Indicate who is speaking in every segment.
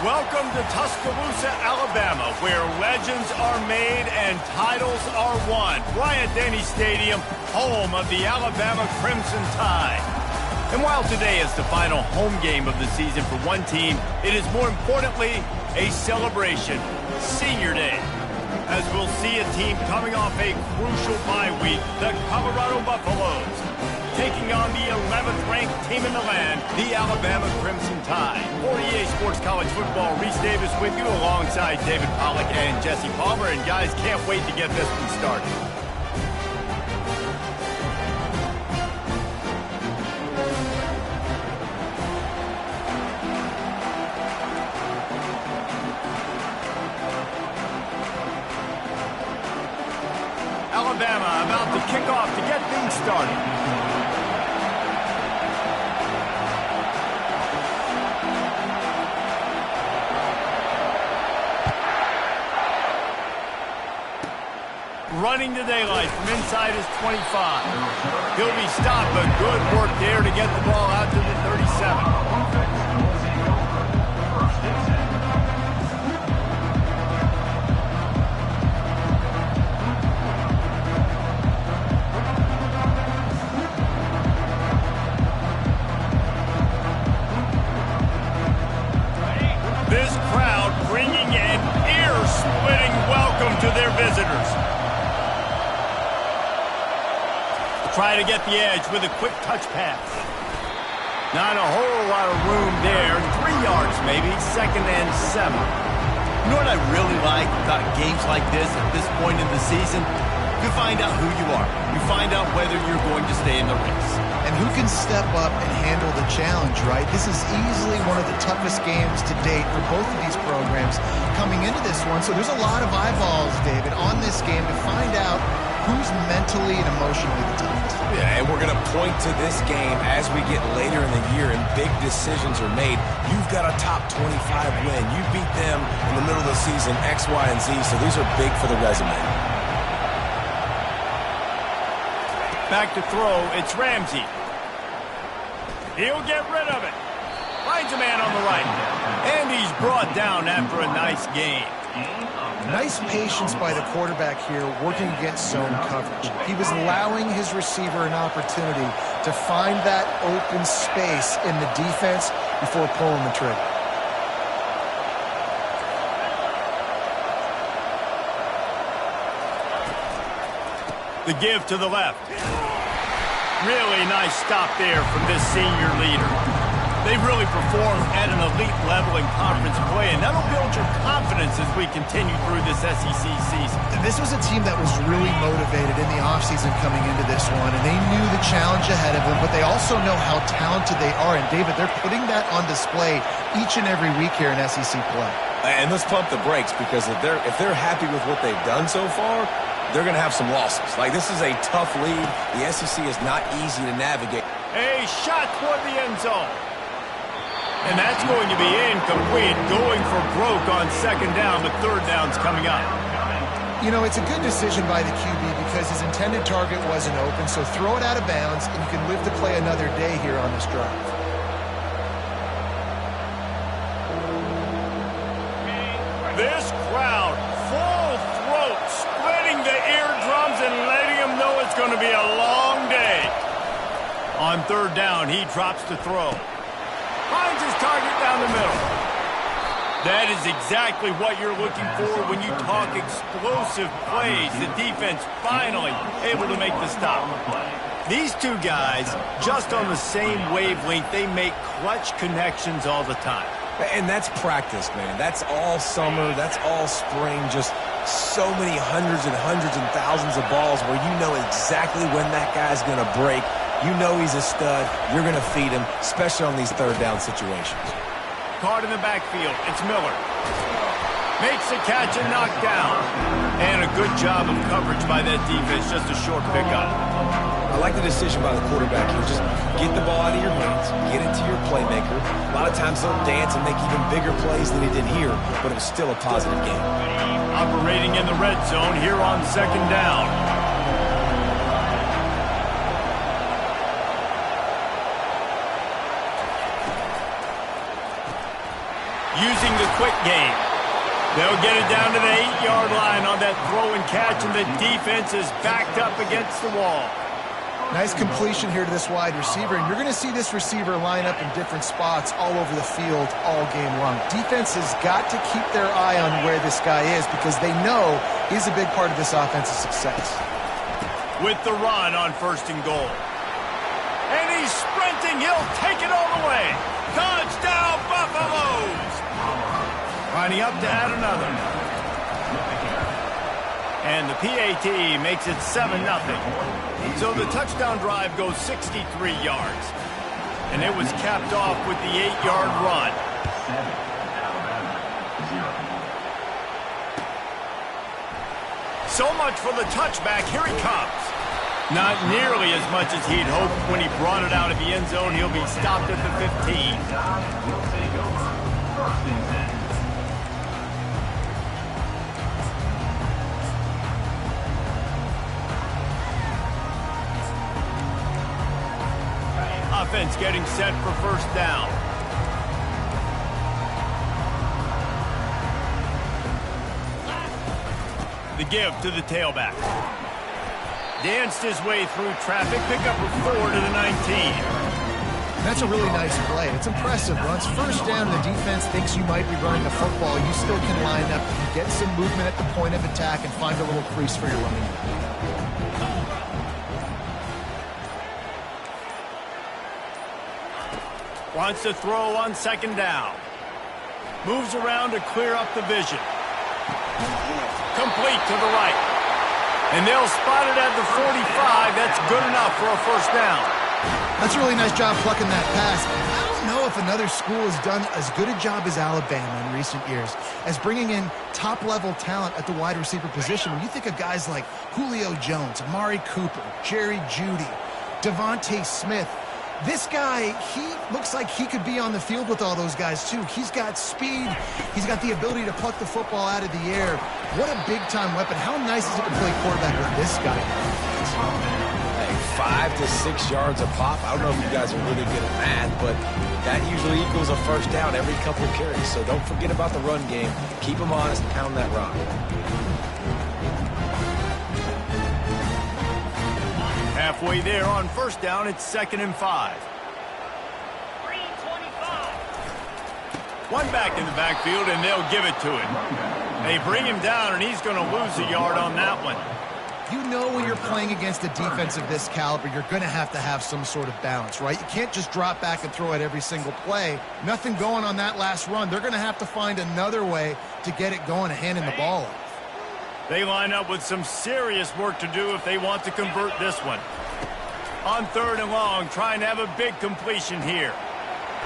Speaker 1: Welcome to Tuscaloosa, Alabama, where legends are made and titles are won. Bryant-Denny Stadium, home of the Alabama Crimson Tide. And while today is the final home game of the season for one team, it is more importantly a celebration, Senior Day. As we'll see a team coming off a crucial bye week, the Colorado Buffaloes, taking on the 11th ranked team in the land, the Alabama Crimson Tide. For EA Sports College Football, Reese Davis with you alongside David Pollack and Jesse Palmer. And guys, can't wait to get this one started. Alabama about to kick off to get things started. Running to daylight from inside his 25. He'll be stopped, but good work there to get the ball out to the 37. This crowd bringing an ear-splitting welcome to their visitors. Try to get the edge with a quick touch pass. Not a whole lot of room there. 3 yards maybe, 2nd and 7.
Speaker 2: You know what I really like about games like this at this point in the season? You find out who you are. You find out whether you're going to stay in the race.
Speaker 3: And who can step up and handle the challenge, right? This is easily one of the toughest games to date for both of these programs coming into this one. So there's a lot of eyeballs, David, on this game to find out who's mentally and emotionally the toughest.
Speaker 4: Yeah, and we're going to point to this game as we get later in the year and big decisions are made. You've got a top 25 win. You beat them in the middle of the season, X, Y, and Z, so these are big for the resume.
Speaker 1: Back to throw, it's Ramsey. He'll get rid of it. Finds a man on the right. And he's brought down after a nice gain.
Speaker 3: Nice patience by the quarterback here working against zone coverage. He was allowing his receiver an opportunity to find that open space in the defense before pulling the trigger.
Speaker 1: The give to the left. Really nice stop there from this senior leader. They've really performed at an elite level in conference play, and that'll build your confidence as we continue through this SEC season.
Speaker 3: This was a team that was really motivated in the offseason coming into this one, and they knew the challenge ahead of them, but they also know how talented they are. And, David, they're putting that on display each and every week here in SEC play.
Speaker 4: And let's pump the brakes, because if they're happy with what they've done so far, they're going to have some losses. Like, this is a tough league. The SEC is not easy to navigate.
Speaker 1: A shot toward the end zone. And that's going to be incomplete, going for broke on 2nd down, but 3rd down's coming up.
Speaker 3: You know, it's a good decision by the QB because his intended target wasn't open, so throw it out of bounds, and you can live to play another day here on this drive.
Speaker 1: This crowd, full throat, splitting the eardrums and letting them know it's going to be a long day. On 3rd down, he drops to throw. Finds his target down the middle. That is exactly what you're looking for when you talk explosive plays. The defense finally able to make the stop. These two guys, just on the same wavelength, they make clutch connections all the time.
Speaker 4: And that's practice, man. That's all summer. That's all spring. Just so many hundreds and thousands of balls where you know exactly when that guy's going to break. You know he's a stud. You're going to feed him, especially on these 3rd down situations.
Speaker 1: Caught in the backfield. It's Miller. Makes the catch and knocked down. And a good job of coverage by that defense. Just a short pickup.
Speaker 4: I like the decision by the quarterback here. Just get the ball out of your hands. Get it to your playmaker. A lot of times they'll dance and make even bigger plays than he did here, but it was still a positive game.
Speaker 1: Operating in the red zone here on 2nd down. using the quick game. They'll get it down to the 8-yard line on that throw and catch, and the defense is backed up against the wall.
Speaker 3: Nice completion here to this wide receiver, and you're going to see this receiver line up in different spots all over the field all game long. Defense has got to keep their eye on where this guy is because they know he's a big part of this offensive success.
Speaker 1: With the run on 1st and goal. And he's sprinting. He'll take it all the way. Touchdown, Buffaloes! Lining up to add another. And the PAT makes it 7-0. So the touchdown drive goes 63 yards. And it was capped off with the 8-yard run. So much for the touchback. Here he comes. Not nearly as much as he'd hoped when he brought it out of the end zone. He'll be stopped at the 15. Offense getting set for 1st down. The give to the tailback. Danced his way through traffic. Pick up a 4 to the 19.
Speaker 3: That's a really nice play. It's impressive. Once 1st down, the defense thinks you might be running the football. You still can line up, get some movement at the point of attack, and find a little crease for your running back.
Speaker 1: Wants to throw on 2nd down. Moves around to clear up the vision. Complete to the right. And they'll spot it at the 45. That's good enough for a 1st down.
Speaker 3: That's a really nice job plucking that pass. I don't know if another school has done as good a job as Alabama in recent years as bringing in top-level talent at the wide receiver position. When you think of guys like Julio Jones, Amari Cooper, Jerry Jeudy, Devontae Smith, this guy, he looks like he could be on the field with all those guys, too. He's got speed. He's got the ability to pluck the football out of the air. What a big-time weapon. How nice is it to play quarterback with this guy?
Speaker 4: Hey, 5 to 6 yards a pop. I don't know if you guys are really good at math, but that usually equals a 1st down every couple of carries. So don't forget about the run game. Keep them honest, pound that rock.
Speaker 1: Halfway there on 1st down, it's 2nd and 5. One back in the backfield, and they'll give it to him. They bring him down, and he's going to lose a yard on that one.
Speaker 3: You know when you're playing against a defense of this caliber, you're going to have some sort of balance, right? You can't just drop back and throw it every single play. Nothing going on that last run. They're going to have to find another way to get it going and handing the ball off.
Speaker 1: They line up with some serious work to do if they want to convert this one. On 3rd and long, trying to have a big completion here.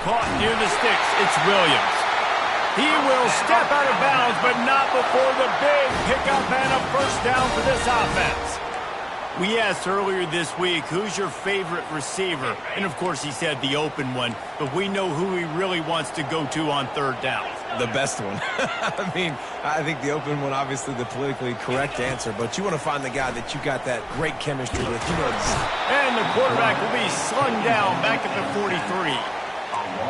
Speaker 1: Caught near the sticks, it's Williams. He will step out of bounds, but not before the big pickup and a 1st down for this offense. We asked earlier this week, who's your favorite receiver? And, of course, he said the open one, but we know who he really wants to go to on 3rd down.
Speaker 4: The best one. I mean, I think the open one, obviously the politically correct answer, but you want to find the guy that you got that great chemistry with. You know,
Speaker 1: and the quarterback will be slung down back at the 43.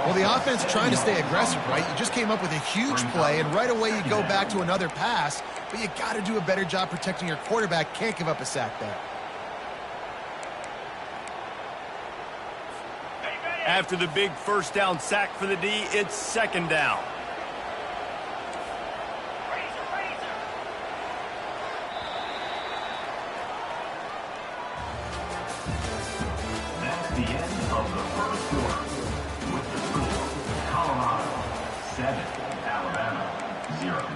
Speaker 3: Well, the offense trying to stay aggressive, right? You just came up with a huge play, and right away you go back to another pass, but you got to do a better job protecting your quarterback. Can't give up a sack there.
Speaker 1: After the big 1st down sack for the D, it's 2nd down.
Speaker 5: That's the end of the 1st quarter. With the score, Colorado 7, Alabama 0.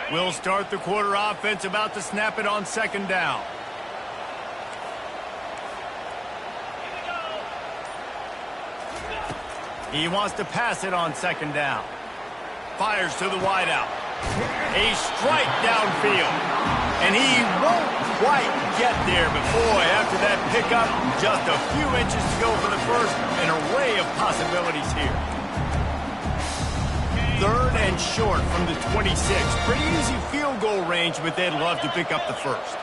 Speaker 1: We'll start the quarter offense, about to snap it on 2nd down. He wants to pass it on 2nd down. Fires to the wideout. A strike downfield. And he won't quite get there, but boy, after that pickup, just a few inches to go for the 1st. An array of possibilities here. 3rd and short from the 26. Pretty easy field goal range, but they'd love to pick up the 1st.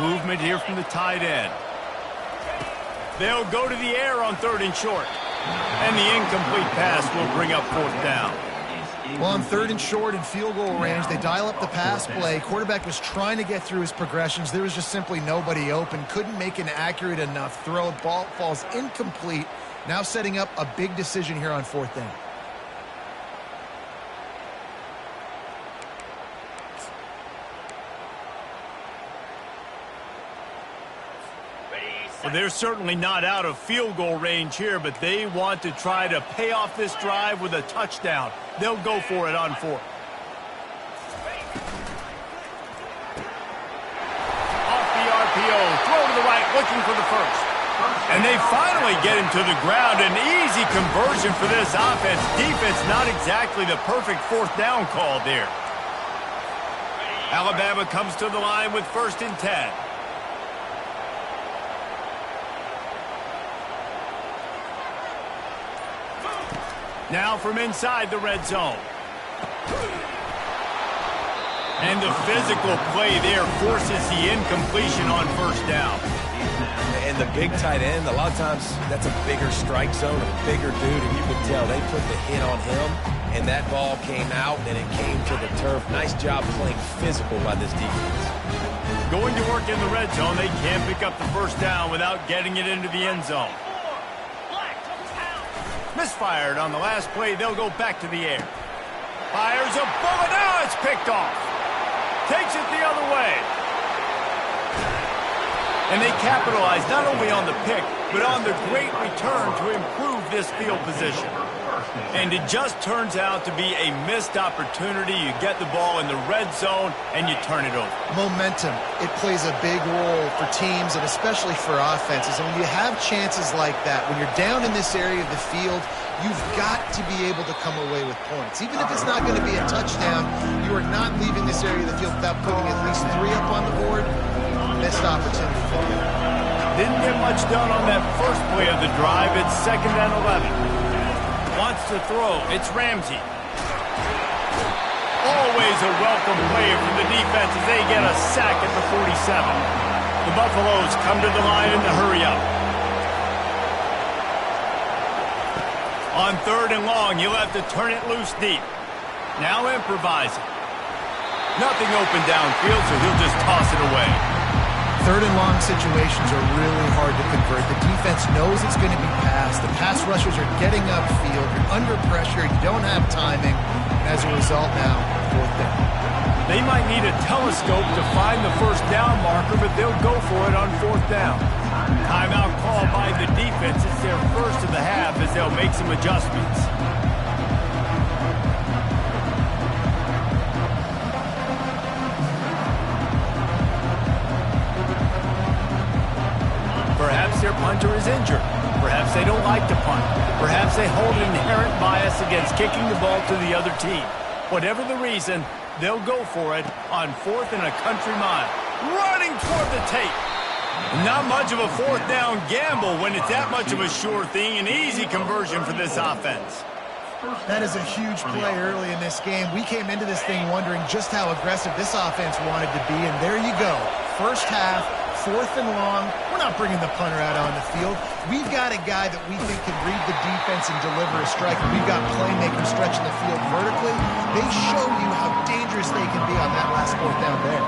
Speaker 1: Movement here from the tight end. They'll go to the air on 3rd and short. And the incomplete pass will bring up 4th down.
Speaker 3: Well, on 3rd and short and field goal range, they dial up the pass play. Quarterback was trying to get through his progressions. There was just simply nobody open. Couldn't make an accurate enough throw. Ball falls incomplete. Now setting up a big decision here on 4th down.
Speaker 1: Well, they're certainly not out of field goal range here, but they want to try to pay off this drive with a touchdown. They'll go for it on 4th. Off the RPO, throw to the right, looking for the first. And they finally get him to the ground. An easy conversion for this offense. Defense, not exactly the perfect 4th down call there. Alabama comes to the line with 1st and 10. Now from inside the red zone. And the physical play there forces the incompletion on 1st down.
Speaker 4: And the big tight end, a lot of times that's a bigger strike zone, a bigger dude, and you can tell they put the hit on him, and that ball came out, and it came to the turf. Nice job playing physical by this defense.
Speaker 1: Going to work in the red zone, they can't pick up the 1st down without getting it into the end zone. Misfired on the last play. They'll go back to the air. Fires a bullet. Now it's picked off. Takes it the other way. And they capitalize not only on the pick, but on the great return to improve this field position. And it just turns out to be a missed opportunity. You get the ball in the red zone, and you turn it over.
Speaker 3: Momentum. It plays a big role for teams and especially for offenses. And when you have chances like that, when you're down in this area of the field, you've got to be able to come away with points. Even if it's not going to be a touchdown, you are not leaving this area of the field without putting at least 3 up on the board. Missed opportunity for you.
Speaker 1: Didn't get much done on that first play of the drive. It's 2nd and 11. Wants to throw. It's Ramsey. Always a welcome play from the defense as they get a sack at the 47. The Buffaloes come to the line in the hurry up. On 3rd and long, you'll have to turn it loose deep. Now improvising. Nothing open downfield, so he'll just toss it away.
Speaker 3: 3rd and long situations are really hard to convert. The defense knows it's going to be passed. The pass rushers are getting upfield. You're under pressure. You don't have timing. And as a result now, 4th down.
Speaker 1: They might need a telescope to find the 1st down marker, but they'll go for it on 4th down. Timeout called by the defense. It's their first of the half as they'll make some adjustments. Perhaps their punter is injured. Perhaps they don't like to punt. Perhaps they hold an inherent bias against kicking the ball to the other team. Whatever the reason, they'll go for it on 4th and a country mile. Running toward the tape. Not much of a 4th down gamble when it's that much of a sure thing. An easy conversion for this offense.
Speaker 3: That is a huge play early in this game. We came into this thing wondering just how aggressive this offense wanted to be, and there you go. First half, 4th and long. We're not bringing the punter out on the field. We've got a guy that we think can read the defense and deliver a strike. And we've got playmakers stretching the field vertically. They show you how dangerous they can be on that last 4th down there.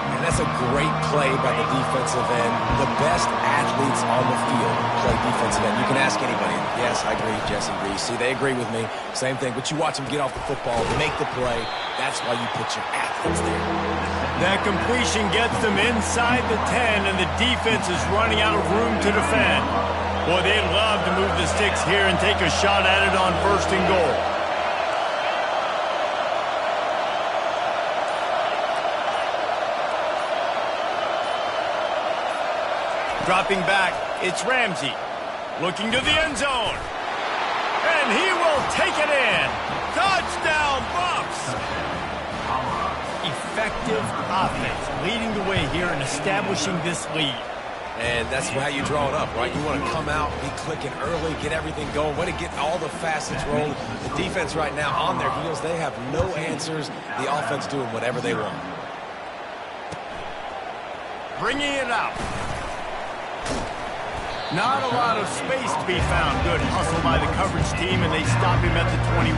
Speaker 4: And that's a great play by the defensive end. The best athletes on the field play defensive end. You can ask anybody. Yes, I agree. Jesse agrees. See, they agree with me. Same thing. But you watch them get off the football, make the play. That's why you put your athletes there.
Speaker 1: That completion gets them inside the 10, and the defense is running out of room to defend. Boy, they'd love to move the sticks here and take a shot at it on 1st and goal. Dropping back, it's Ramsey. Looking to the end zone. And he will take it in. Touchdown, Buffs! Effective offense, leading the way here and establishing this lead.
Speaker 4: And that's how you draw it up, right? You want to come out, be clicking early, get everything going, way to get all the facets rolling. The defense right now on their heels, they have no answers. The offense doing whatever they want.
Speaker 1: bringing it out. Not a lot of space to be found. Good hustle by the coverage team, and they stop him at the 21.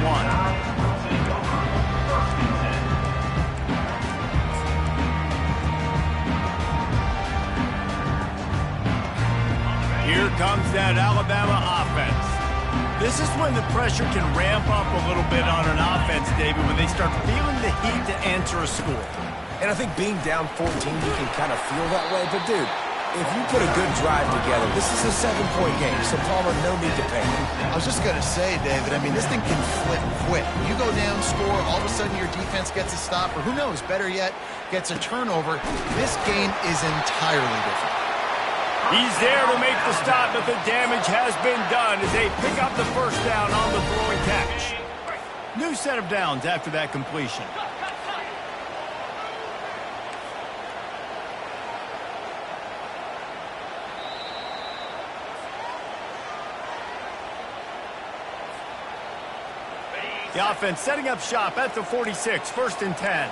Speaker 1: Here comes that Alabama offense. This is when the pressure can ramp up a little bit on an offense, David, when they start feeling the heat to answer a score.
Speaker 4: And I think being down 14, you can kind of feel that way. But, dude, if you put a good drive together, this is a 7-point game, so Palmer, no need to panic.
Speaker 3: I was just going to say, David, I mean, this thing can flip quick. You go down, score, all of a sudden your defense gets a stop, or who knows, better yet, gets a turnover. This game is entirely different.
Speaker 1: He's there to make the stop, but the damage has been done as they pick up the first down on the throwing catch. New set of downs after that completion. The offense setting up shop at the 46, 1st and 10.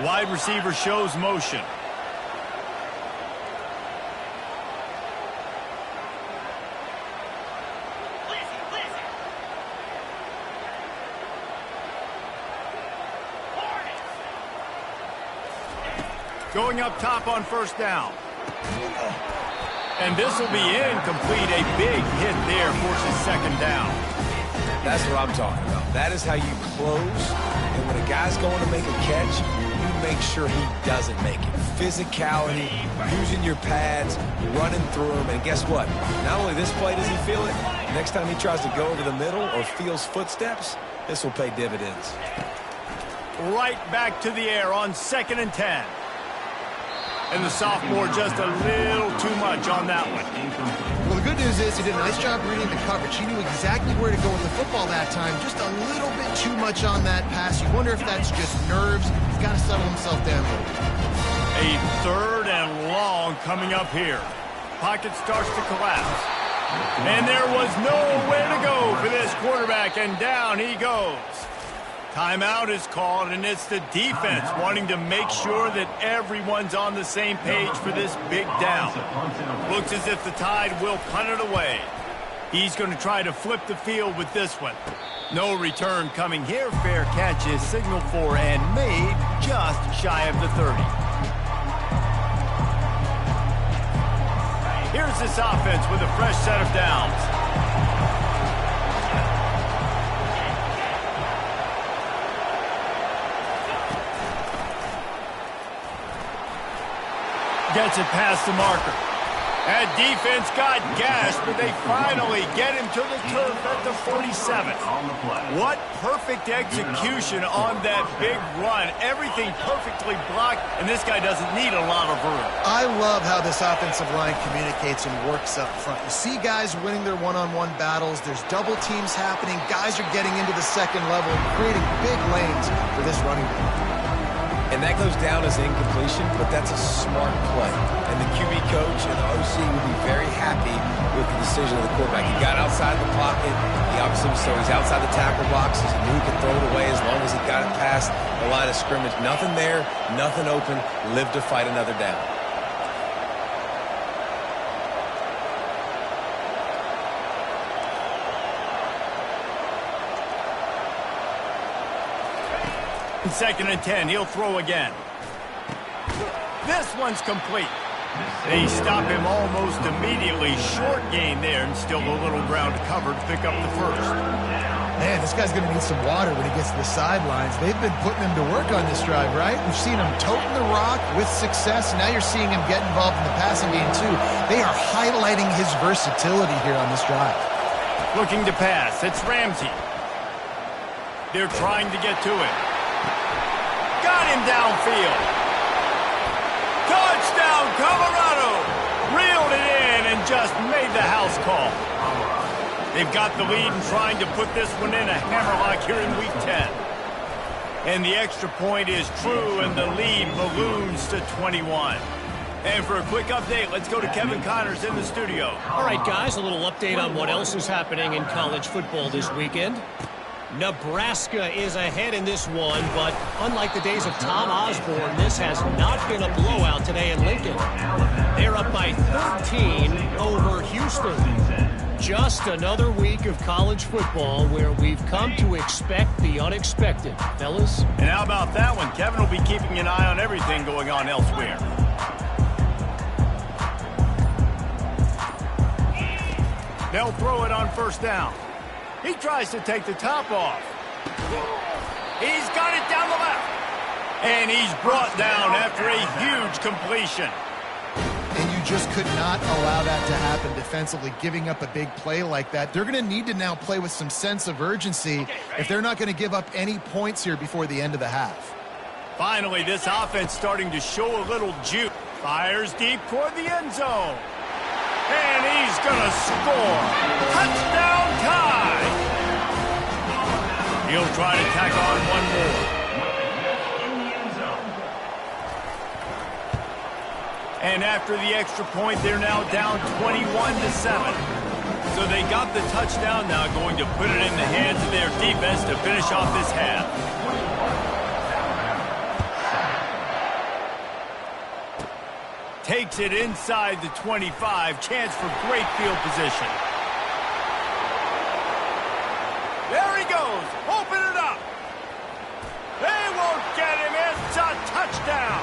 Speaker 1: Wide receiver shows motion. Going up top on 1st down. And this will be incomplete. A big hit there forces 2nd down.
Speaker 4: That's what I'm talking about. That is how you close. And when a guy's going to make a catch, you make sure he doesn't make it. Physicality, using your pads, running through them. And guess what? Not only this play does he feel it, next time he tries to go over the middle or feels footsteps, this will pay dividends.
Speaker 1: Right back to the air on 2nd and 10. And the sophomore just a little too much on that one.
Speaker 3: Well, the good news is he did a nice job reading the coverage. He knew exactly where to go with the football that time. Just a little bit too much on that pass. You wonder if that's just nerves. He's got to settle himself down a little bit.
Speaker 1: A 3rd and long coming up here. Pocket starts to collapse. And there was nowhere to go for this quarterback, and down he goes. Timeout is called, and it's the defense wanting to make sure that everyone's on the same page for this big down. Looks as if the Tide will punt it away. He's going to try to flip the field with this one. No return coming here. Fair catch is signaled for and made just shy of the 30. Here's this offense with a fresh set of downs. Gets it past the marker. That defense got gashed, but they finally get him to the turf at the 47. What perfect execution on that big run. Everything perfectly blocked, and this guy doesn't need a lot of room.
Speaker 3: I love how this offensive line communicates and works up front. You see guys winning their one-on-one battles. There's double teams happening. Guys are getting into the 2nd level and creating big lanes for this running back.
Speaker 4: And that goes down as incompletion, but that's a smart play. And the QB coach and the OC will be very happy with the decision of the quarterback. He got outside the pocket. He obviously, so he's outside the tackle boxes. He knew he could throw it away as long as he got it past the line of scrimmage. Nothing there, nothing open. Live to fight another down.
Speaker 1: In 2nd and 10, he'll throw again. This one's complete. They stop him almost immediately. Short gain there, and still a little ground to cover to pick up the 1st.
Speaker 3: Man, this guy's going to need some water when he gets to the sidelines. They've been putting him to work on this drive, right? We've seen him toting the rock with success. Now you're seeing him get involved in the passing game, too. They are highlighting his versatility here on this drive.
Speaker 1: Looking to pass. It's Ramsey. They're trying to get to it. Got him downfield. Touchdown, Colorado. Reeled it in and just made the house call. They've got the lead and trying to put this one in a hammerlock here in Week 10. And the extra point is true, and the lead balloons to 21. And for a quick update, let's go to Kevin Connors in the studio.
Speaker 6: All right, guys, a little update on what else is happening in college football this weekend. Nebraska is ahead in this one, but unlike the days of Tom Osborne, this has not been a blowout today in Lincoln. They're up by 13 over Houston. Just another week of college football where we've come to expect the unexpected, fellas.
Speaker 1: And how about that one? Kevin will be keeping an eye on everything going on elsewhere. They'll throw it on first down. He tries to take the top off. He's got it down the left. And he's brought down after a huge completion.
Speaker 3: And you just could not allow that to happen defensively, giving up a big play like that. They're going to need to now play with some sense of urgency if they're not going to give up any points here before the end of the half.
Speaker 1: Finally, this offense starting to show a little juice. Fires deep toward the end zone. And he's going to score. Touchdown tie. He'll try to tack on one more. And after the extra point, they're now down 21-7. So they got the touchdown, now going to put it in the hands of their defense to finish off this half. Takes it inside the 25. Chance for great field position. There he goes. Open it up. They won't get him. It's a touchdown.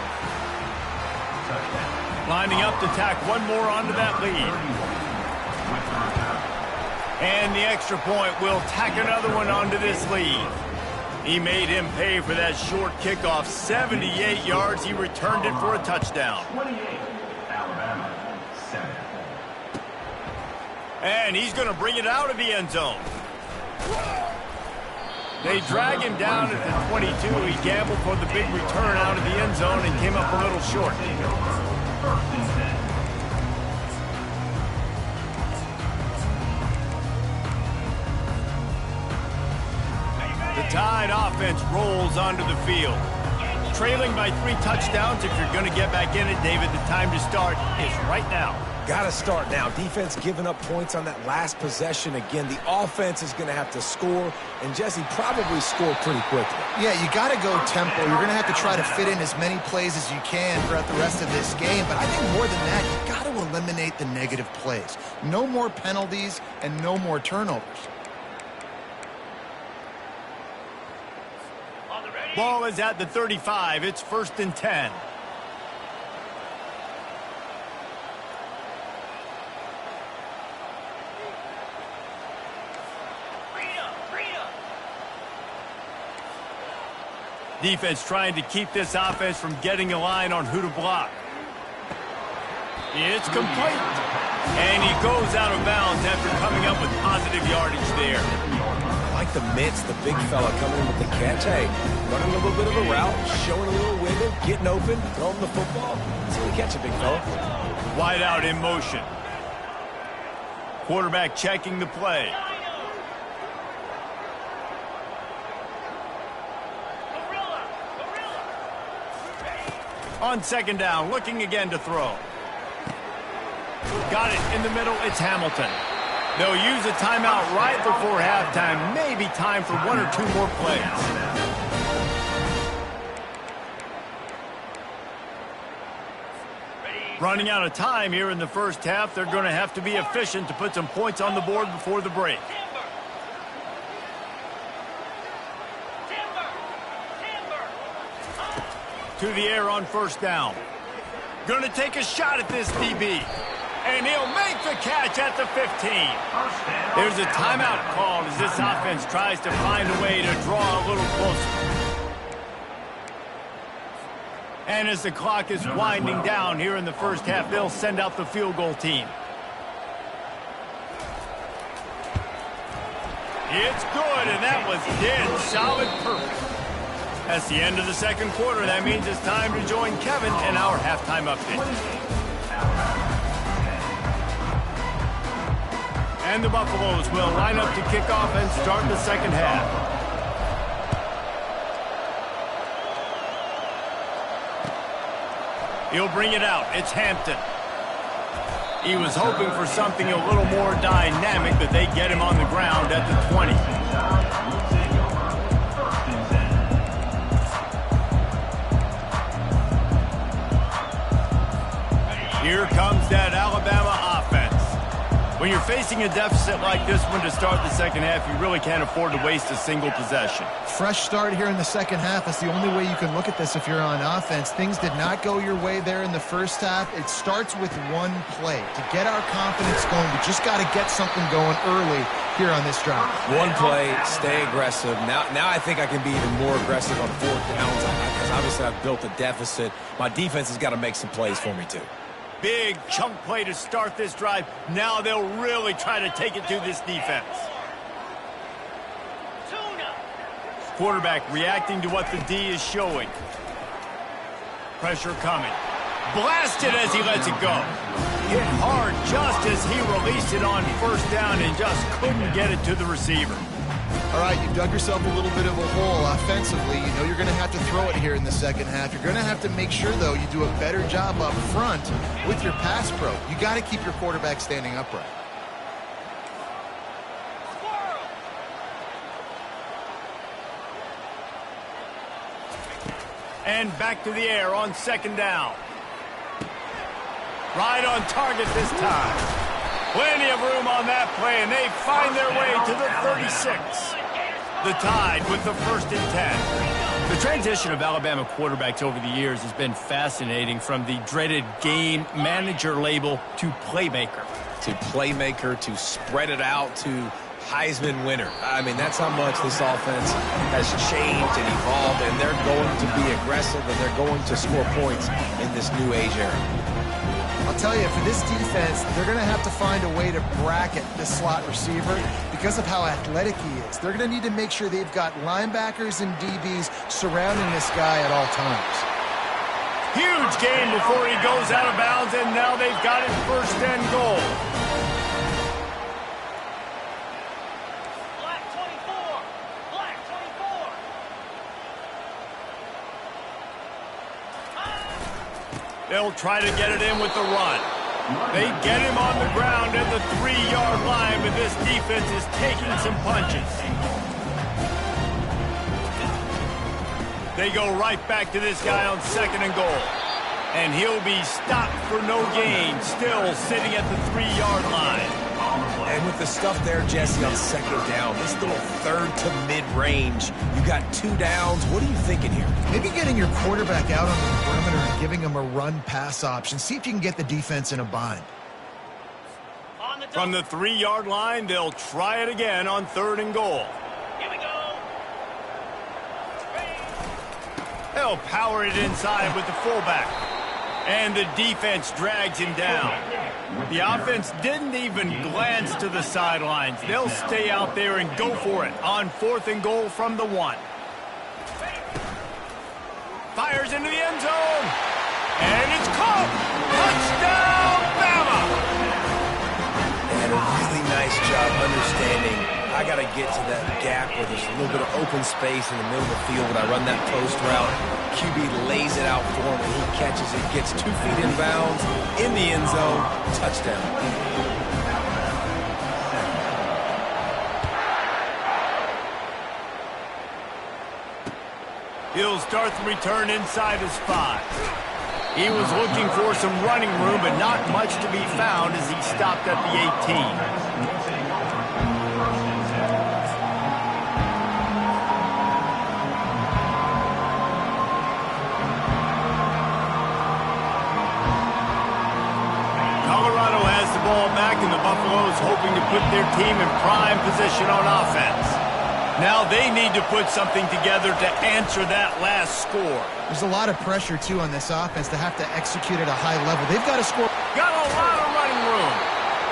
Speaker 1: Lining up to tack one more onto that lead. And the extra point will tack another one onto this lead. He made him pay for that short kickoff. 78 yards. He returned it for a touchdown.
Speaker 5: 28, Alabama, 7.
Speaker 1: And he's going to bring it out of the end zone. They drag him down at the 22. He gambled for the big return out of the end zone and came up a little short.
Speaker 5: First and 10.
Speaker 1: The Tide offense rolls onto the field. Trailing by 3 touchdowns. If you're going to get back in it, David, the time to start is right now.
Speaker 4: Got to start now. Defense giving up points on that last possession. Again, the offense is going to have to score, and Jesse probably score pretty quickly.
Speaker 3: Yeah, you got to go tempo. You're going to have to try to fit in as many plays as you can throughout the rest of this game. But I think more than that, you got to eliminate the negative plays. No more penalties and no more turnovers.
Speaker 1: Ball is at the 35. It's 1st and 10. Defense trying to keep this offense from getting a line on who to block. It's complete. And he goes out of bounds after coming up with positive yardage there.
Speaker 4: I like the mitts, the big fella coming in with the catch. Hey, running a little bit of a route, showing a little wiggle, getting open, throwing the football. See the catch it, big fella.
Speaker 1: Wide out in motion. Quarterback checking the play. On 2nd down, looking again to throw. Got it in the middle. It's Hamilton. They'll use a timeout right before halftime. Maybe time for 1 or 2 more plays. Running out of time here in the first half. They're going to have to be efficient to put some points on the board before the break. To the air on 1st down. Going to take a shot at this DB. And he'll make the catch at the 15. There's a timeout called as this offense tries to find a way to draw a little closer. And as the clock is winding down here in the first half, they'll send out the field goal team. It's good, and that was dead solid perfect. That's the end of the 2nd quarter. That means it's time to join Kevin in our halftime update. And the Buffaloes will line up to kick off and start the 2nd half. He'll bring it out. It's Hampton. He was hoping for something a little more dynamic, but they get him on the ground at the 20. Here comes that Alabama offense. When you're facing a deficit like this one to start the second half, you really can't afford to waste a single possession.
Speaker 3: Fresh start here in the second half. That's the only way you can look at this if you're on offense. Things did not go your way there in the first half. It starts with one play. To get our confidence going, we just got to get something going early here on this drive.
Speaker 4: One play, stay aggressive. Now I think I can be even more aggressive on fourth downs because obviously I've built a deficit. My defense has got to make some plays for me too.
Speaker 1: Big chunk play to start this drive. Now they'll really try to take it to this defense. Quarterback reacting to what the D is showing. Pressure coming. Blasted as he lets it go. Hit hard just as he released it on first down and just couldn't get it to the receiver.
Speaker 3: All right, you've dug yourself a little bit of a hole offensively. You know you're going to have to throw it here in the second half. You're going to have to make sure, though, you do a better job up front with your pass pro. You got to keep your quarterback standing upright.
Speaker 1: And back to the air on second down. Right on target this time. Plenty of room on that play, and they find their way to the 36. The Tide with the 1st and 10. The transition of Alabama quarterbacks over the years has been fascinating, from the dreaded game manager label to playmaker.
Speaker 4: To spread it out to Heisman winner. I mean, that's how much this offense has changed and evolved, and they're going to be aggressive, and they're going to score points in this new age era.
Speaker 3: I'll tell you, for this defense, they're going to have to find a way to bracket this slot receiver because of how athletic he is. They're going to need to make sure they've got linebackers and DBs surrounding this guy at all times.
Speaker 1: Huge gain before he goes out of bounds, and now they've got it 1st and goal.
Speaker 6: Black 24. Black 24.
Speaker 1: They'll try to get it in with the run. They get him on the ground at the 3-yard line, but this defense is taking some punches. They go right back to this guy on 2nd and goal. And he'll be stopped for no gain, still sitting at the 3-yard line.
Speaker 4: And with the stuff there, Jesse, on 2nd down, this little 3rd to mid-range, you got 2 downs. What are you thinking here?
Speaker 3: Maybe getting your quarterback out on the perimeter and giving him a run-pass option. See if you can get the defense in a bind.
Speaker 1: From the 3-yard line, they'll try it again on 3rd and goal.
Speaker 6: Here we go.
Speaker 1: They'll power it inside with the fullback. And the defense drags him down. The offense didn't even glance to the sidelines. They'll stay out there and go for it on 4th and goal from the 1. Fires into the end zone. And it's caught. Touchdown, Bama!
Speaker 4: And a really nice job understanding I got to get to that gap where there's a little bit of open space in the middle of the field. When I run that post route, QB lays it out for him, and he catches it, gets 2 feet in bounds, in the end zone, touchdown.
Speaker 1: He'll start the return inside his 5. He was looking for some running room, but not much to be found as he stopped at the 18. Colorado has the ball back, and the Buffaloes hoping to put their team in prime position on offense. Now they need to put something together to answer that last score.
Speaker 3: There's a lot of pressure, too, on this offense to have to execute at a high level. They've got to score.
Speaker 1: Got a lot of running room.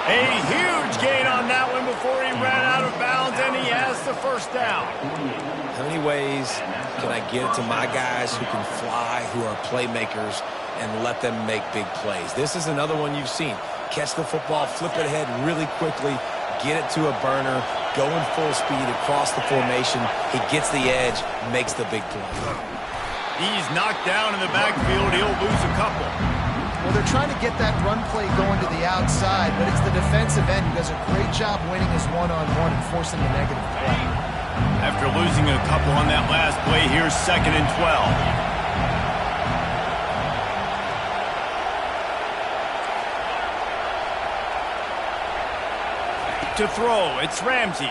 Speaker 1: A huge gain on that one before he ran out of bounds, and he has the 1st down.
Speaker 4: How many ways can I get to my guys who can fly, who are playmakers, and let them make big plays? This is another one you've seen. Catch the football, flip it ahead really quickly, get it to a burner, going full speed across the formation. He gets the edge, makes the big play.
Speaker 1: He's knocked down in the backfield. He'll lose a couple.
Speaker 3: Well, they're trying to get that run play going to the outside, but it's the defensive end who does a great job winning his one-on-one and forcing the negative play.
Speaker 1: After losing a couple on that last play, here's 2nd and 12. to throw. It's Ramsey.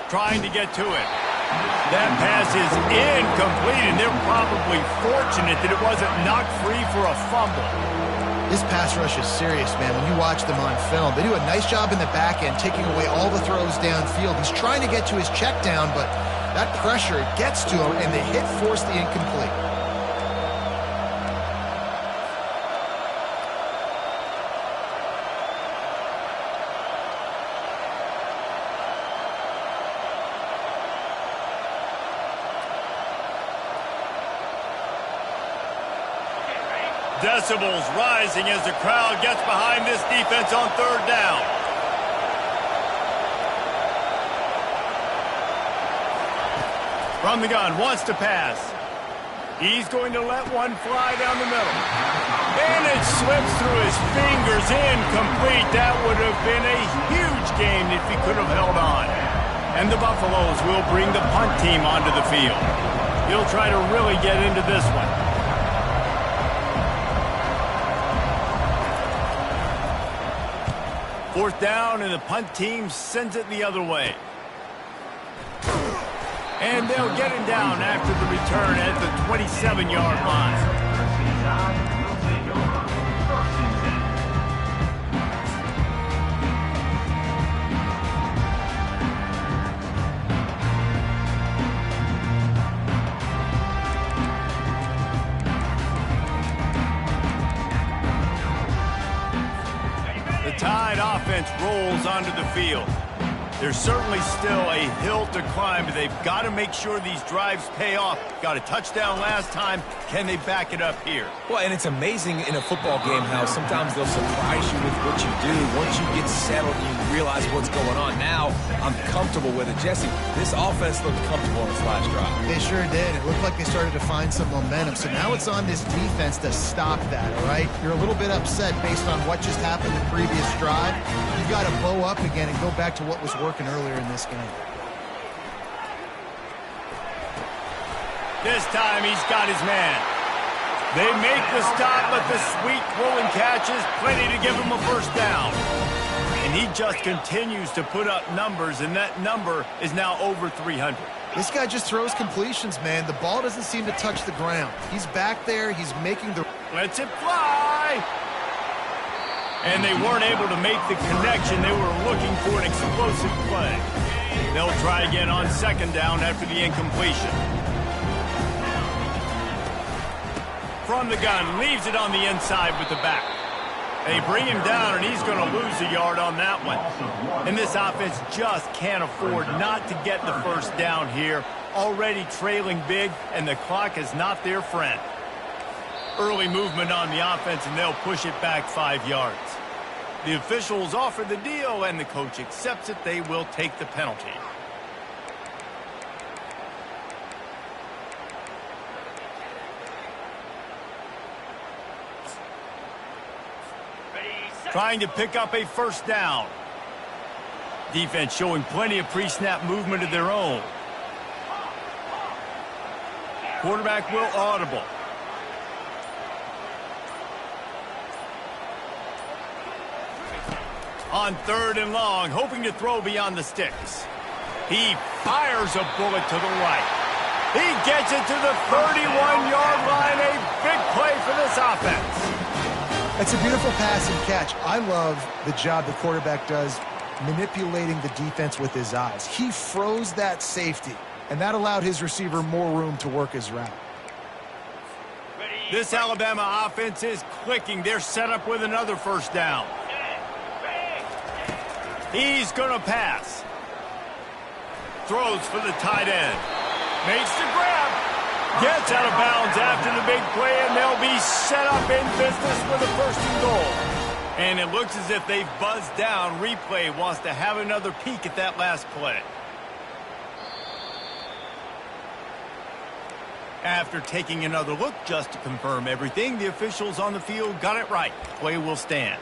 Speaker 1: Trying to get to it. That pass is incomplete, and they're probably fortunate that it wasn't knocked free for a fumble.
Speaker 3: This pass rush is serious, man. When you watch them on film, they do a nice job in the back end, taking away all the throws downfield. He's trying to get to his check down, but that pressure gets to him, and the hit forced the incomplete.
Speaker 1: Decibels rising as the crowd gets behind this defense on third down. From the gun, wants to pass. He's going to let one fly down the middle. And it slips through his fingers, incomplete. That would have been a huge gain if he could have held on. And the Buffaloes will bring the punt team onto the field. He'll try to really get into this one. Fourth down, and the punt team sends it the other way. And they'll get him down after the return at the 27-yard line. The Tide offense rolls onto the field. There's certainly still a hill to climb, but they've got to make sure these drives pay off. Got a touchdown last time. Can they back it up here?
Speaker 4: Well, and it's amazing in a football game how sometimes they'll surprise you with what you do. Once you get settled and you realize what's going on, now I'm comfortable with it. Jesse, this offense looked comfortable in this last drive.
Speaker 3: They sure did. It looked like they started to find some momentum. So now it's on this defense to stop that, all right? You're a little bit upset based on what just happened the previous drive. You've got to bow up again and go back to what was working earlier in this game.
Speaker 1: This time he's got his man. They make the stop, but the sweet rolling catch is plenty to give him a first down. And he just continues to put up numbers, and that number is now over 300.
Speaker 3: This guy just throws completions, man. The ball doesn't seem to touch the ground. He's back there. He's making the...
Speaker 1: Lets it fly. And they weren't able to make the connection. They were looking for an explosive play. They'll try again on second down after the incompletion. From the gun, leaves it on the inside with the back. They bring him down, and he's going to lose a yard on that one. And this offense just can't afford not to get the first down here. Already trailing big, and the clock is not their friend. Early movement on the offense, and they'll push it back 5 yards. The officials offer the deal, and the coach accepts it. They will take the penalty. Trying to pick up a first down. Defense showing plenty of pre-snap movement of their own. Quarterback will audible. On third and long, hoping to throw beyond the sticks. He fires a bullet to the right. He gets it to the 31-yard line. A big play for this offense.
Speaker 3: It's a beautiful pass and catch. I love the job the quarterback does manipulating the defense with his eyes. He froze that safety, and that allowed his receiver more room to work his route.
Speaker 1: This Alabama offense is clicking. They're set up with another first down. He's going to pass. Throws for the tight end. Makes the grab. Gets out of bounds after the big play, and they'll be set up in business with a first and goal. And it looks as if they've buzzed down. Replay wants to have another peek at that last play. After taking another look just to confirm everything, the officials on the field got it right. Play will stand.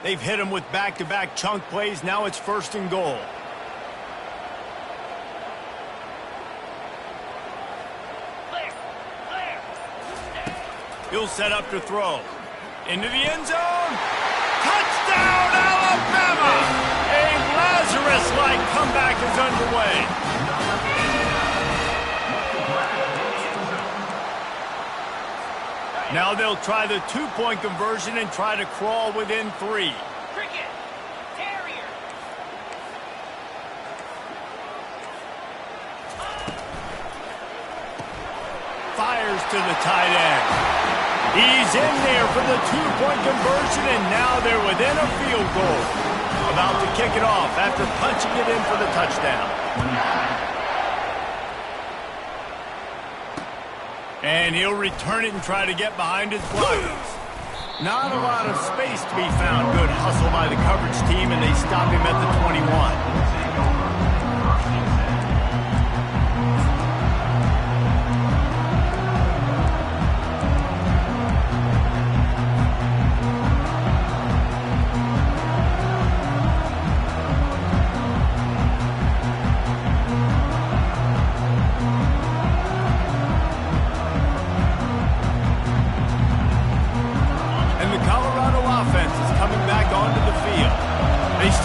Speaker 1: They've hit him with back-to-back chunk plays. Now it's first and goal. He'll set up to throw. Into the end zone. Touchdown, Alabama! A Lazarus-like comeback is underway. Now they'll try the two-point conversion and try to crawl within 3.
Speaker 7: Cricket, Terrier.
Speaker 1: Fires to the tight end. He's in there for the two-point conversion, and now they're within a field goal. About to kick it off after punching it in for the touchdown. And he'll return it and try to get behind his blockers. Not a lot of space to be found. Good hustle by the coverage team, and they stop him at the 21.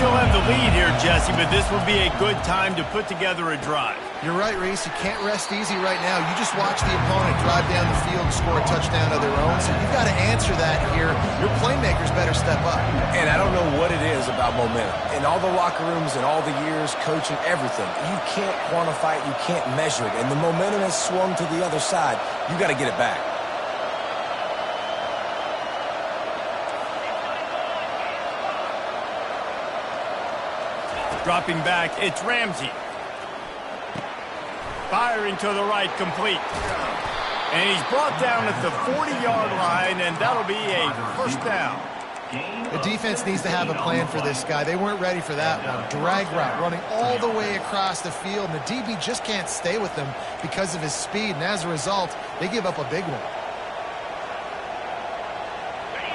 Speaker 1: Still have the lead here, Jesse, but this will be a good time to put together a drive.
Speaker 3: You're right, Reese. You can't rest easy right now. You just watch the opponent drive down the field and score a touchdown of their own, so you've got to answer that here. Your playmakers better step up.
Speaker 4: And I don't know what it is about momentum. In all the locker rooms and all the years, coaching, everything, you can't quantify it, you can't measure it. And the momentum has swung to the other side. You got to get it back.
Speaker 1: Dropping back, it's Ramsey. Firing to the right, complete. And he's brought down at the 40-yard line, and that'll be a first down.
Speaker 3: The defense needs to have a plan for this guy. They weren't ready for that one. Drag route, running all the way across the field, and the DB just can't stay with them because of his speed, and as a result, they give up a big one.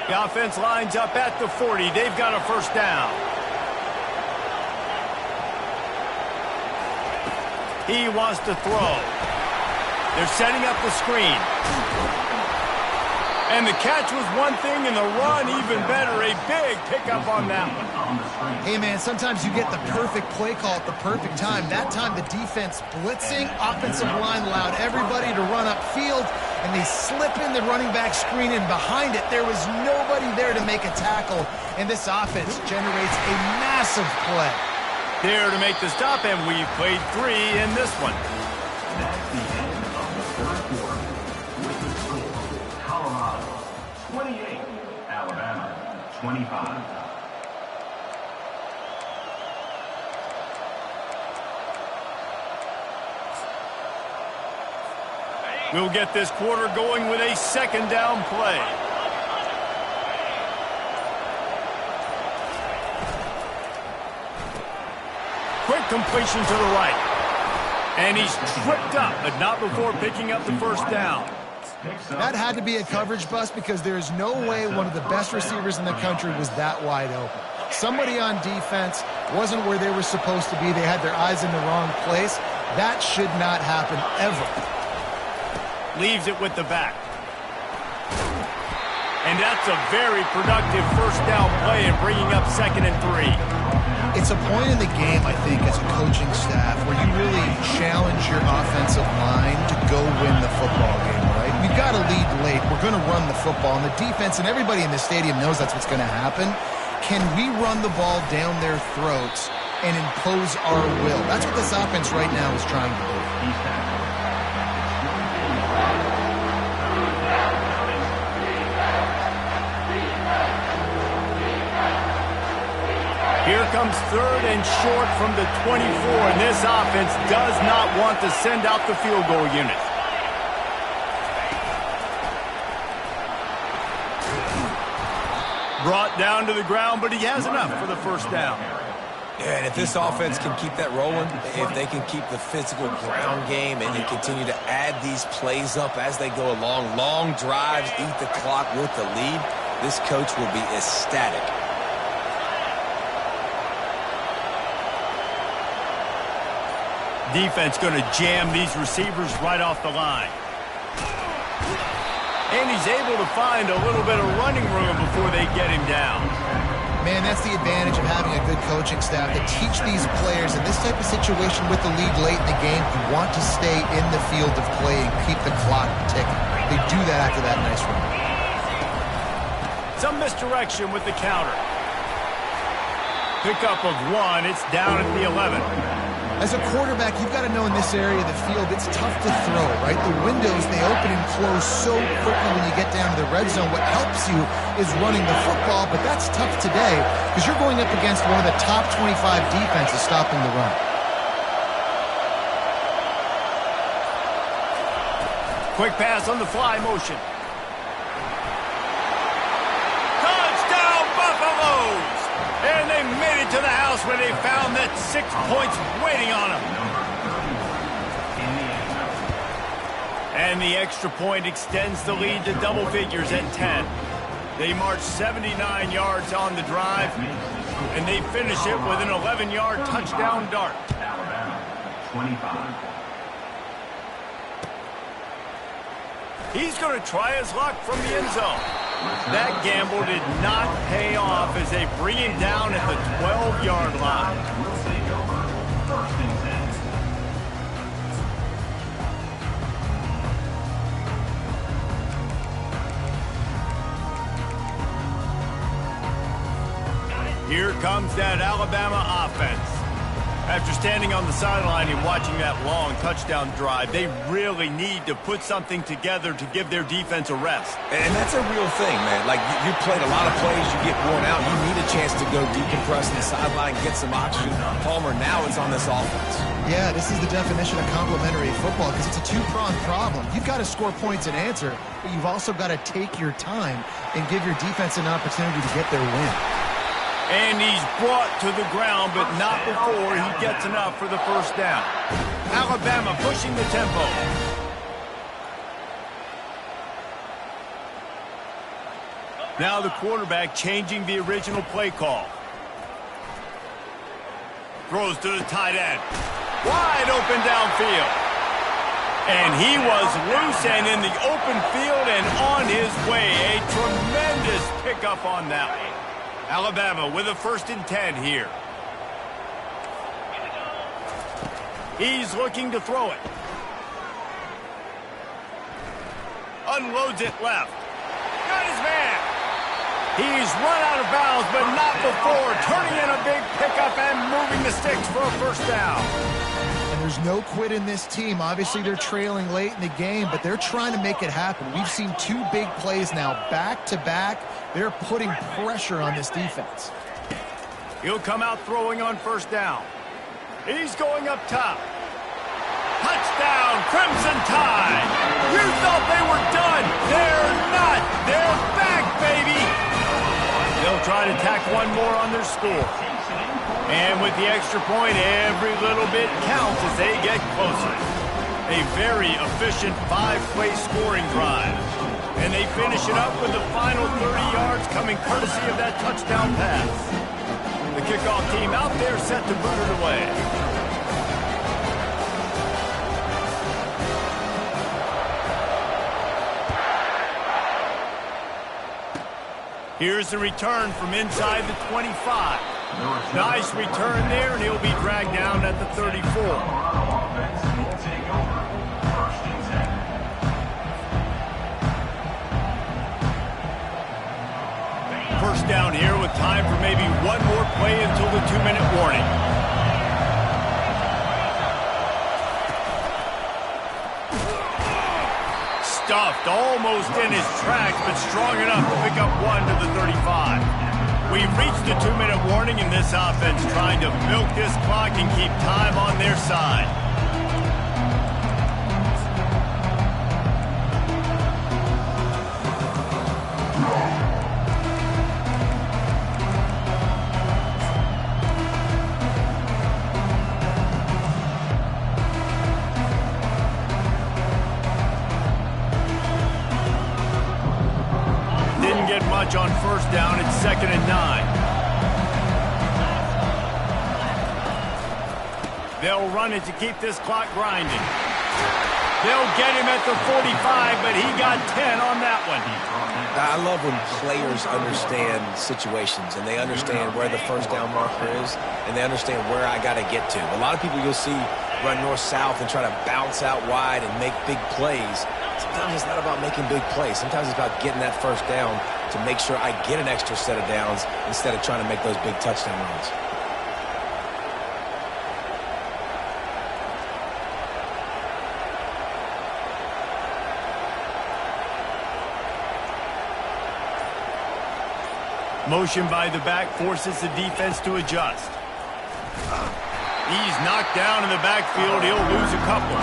Speaker 1: The offense lines up at the 40. They've got a first down. He wants to throw. They're setting up the screen. And the catch was one thing, and the run even better. A big pickup on that one.
Speaker 3: Hey, man, sometimes you get the perfect play call at the perfect time. That time, the defense blitzing, offensive line allowed everybody to run upfield, and they slip in the running back screen, and behind it, there was nobody there to make a tackle, and this offense generates a massive play.
Speaker 1: There to make the stop, and we've played 3 in this one.
Speaker 5: That's the end of the third quarter. With the score, Colorado 28, Alabama 25.
Speaker 1: We'll get this quarter going with a second down play. Quick completion to the right. And he's tripped up, but not before picking up the first down.
Speaker 3: That had to be a coverage bust because there is no way one of the best receivers in the country was that wide open. Somebody on defense wasn't where they were supposed to be. They had their eyes in the wrong place. That should not happen ever.
Speaker 1: Leaves it with the back. And that's a very productive first down play and bringing up 2nd and 3.
Speaker 3: It's a point in the game, I think, as a coaching staff where you really challenge your offensive line to go win the football game, right? We've got to lead late. We're going to run the football, and the defense and everybody in the stadium knows that's what's going to happen. Can we run the ball down their throats and impose our will? That's what this offense right now is trying to do.
Speaker 1: Here comes 3rd and short from the 24, and this offense does not want to send out the field goal unit. Brought down to the ground, but he has enough for the first down.
Speaker 4: Yeah, and if this offense can keep that rolling, if they can keep the physical ground game and continue to add these plays up as they go along, long drives, eat the clock with the lead, this coach will be ecstatic.
Speaker 1: Defense going to jam these receivers right off the line. And he's able to find a little bit of running room before they get him down.
Speaker 3: Man, that's the advantage of having a good coaching staff that teach these players in this type of situation with the lead late in the game. You want to stay in the field of play and keep the clock ticking. They do that after that nice run.
Speaker 1: Some misdirection with the counter. Pickup of 1. It's down at the 11.
Speaker 3: As a quarterback, you've got to know in this area of the field, it's tough to throw, right? The windows, they open and close so quickly when you get down to the red zone. What helps you is running the football, but that's tough today because you're going up against one of the top 25 defenses stopping the run.
Speaker 1: Quick pass on the fly motion. Touchdown, Buffaloes! And they made it to the house where they found that 6 points waiting on them. And the extra point extends the lead to double figures at 10. They march 79 yards on the drive, and they finish it with an 11-yard touchdown dart.
Speaker 5: Alabama, 25.
Speaker 1: He's going to try his luck from the end zone. That gamble did not pay off as they bring him down at the 12-yard line.
Speaker 5: Will take over. First and 10.
Speaker 1: Here comes that Alabama offense. After standing on the sideline and watching that long touchdown drive, they really need to put something together to give their defense a rest.
Speaker 4: And that's a real thing, man. Like, you played a lot of plays, you get worn out, you need a chance to go decompress in the sideline, get some oxygen. Palmer, now it's on this offense.
Speaker 3: Yeah, this is the definition of complementary football because it's a two-pronged problem. You've got to score points and answer, but you've also got to take your time and give your defense an opportunity to get their win.
Speaker 1: And he's brought to the ground, but not before he gets enough for the first down. Alabama pushing the tempo. Now the quarterback changing the original play call. Throws to the tight end. Wide open downfield. And he was loose and in the open field and on his way. A tremendous pickup on that one. Alabama with a 1st and 10 here. He's looking to throw it. Unloads it left. Got his man. He's run out of bounds, but not before turning in a big pickup and moving the sticks for a first down.
Speaker 3: And there's no quit in this team. Obviously, they're trailing late in the game, but they're trying to make it happen. We've seen 2 big plays now, back-to-back. They're putting pressure on this defense.
Speaker 1: He'll come out throwing on first down. He's going up top. Touchdown, Crimson Tide. You thought they were done. They're not. They're back, baby. They'll try to tack one more on their score. And with the extra point, every little bit counts as they get closer. A very efficient 5-play scoring drive. And they finish it up with the final 30 yards coming courtesy of that touchdown pass. The kickoff team out there set to boot it away. Here's the return from inside the 25. Nice return there, and he'll be dragged down at the 34. First down here with time for maybe one more play until the 2-minute warning. Stuffed almost in his tracks, but strong enough to pick up 1 to the 35. We've reached the 2-minute warning in this offense, trying to milk this clock and keep time on their side. On first down, it's 2nd and 9. They'll run it to keep this clock grinding. They'll get him at the 45, but he got 10 on that one.
Speaker 4: I love when players understand situations and they understand where the first down marker is and they understand where I got to get to. A lot of people you'll see run north-south and try to bounce out wide and make big plays. Sometimes it's not about making big plays. Sometimes it's about getting that first down to make sure I get an extra set of downs instead of trying to make those big touchdown runs.
Speaker 1: Motion by the back forces the defense to adjust. He's knocked down in the backfield. He'll lose a couple.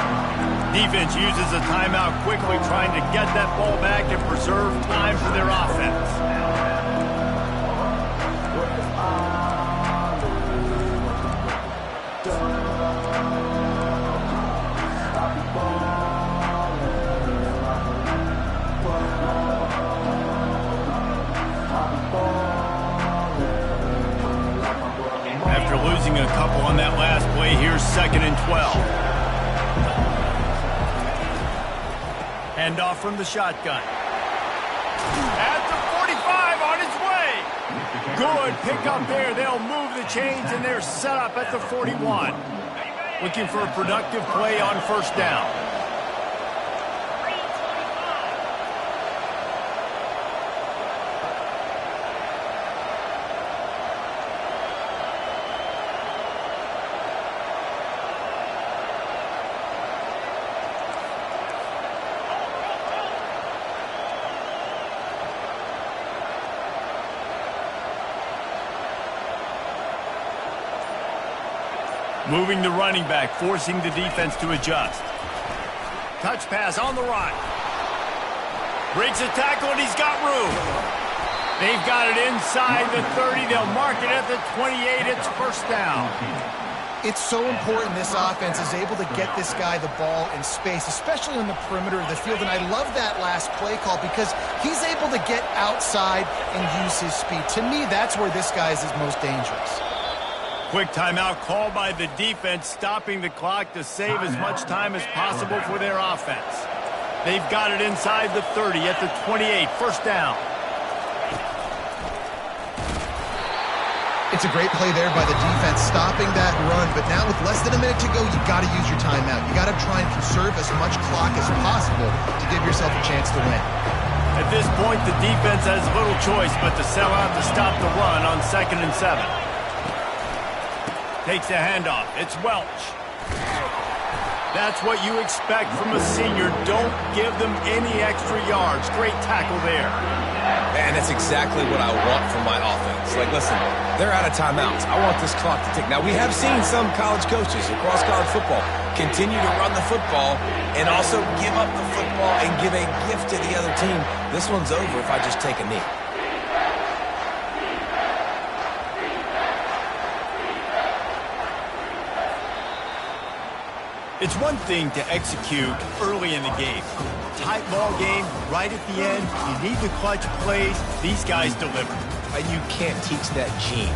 Speaker 1: Defense uses a timeout quickly, trying to get that ball back and preserve time for their offense. After losing a couple on that last play, here's 2nd and 12. Handoff from the shotgun. At the 45, on his way. Good pickup there. They'll move the chains, and they're set up at the 41. Looking for a productive play on first down. Moving the running back, forcing the defense to adjust. Touch pass on the run. Breaks a tackle, and he's got room. They've got it inside the 30. They'll mark it at the 28. It's first down.
Speaker 3: It's so important this offense is able to get this guy the ball in space, especially on the perimeter of the field. And I love that last play call because he's able to get outside and use his speed. To me, that's where this guy is his most dangerous.
Speaker 1: Quick timeout called by the defense, stopping the clock to save as much time as possible for their offense. They've got it inside the 30 at the 28. First down.
Speaker 3: It's a great play there by the defense, stopping that run. But now with less than a minute to go, you've got to use your timeout. You got to try and conserve as much clock as possible to give yourself a chance to win.
Speaker 1: At this point, the defense has little choice but to sell out to stop the run on 2nd and 7. Takes a handoff. It's Welch. That's what you expect from a senior. Don't give them any extra yards. Great tackle there.
Speaker 4: And that's exactly what I want from my offense. Like, listen, they're out of timeouts. I want this clock to tick. Now, we have seen some college coaches across college football continue to run the football and also give up the football and give a gift to the other team. This one's over if I just take a knee.
Speaker 1: It's one thing to execute early in the game. Tight ball game, right at the end. You need the clutch plays. These guys deliver.
Speaker 4: And you can't teach that gene.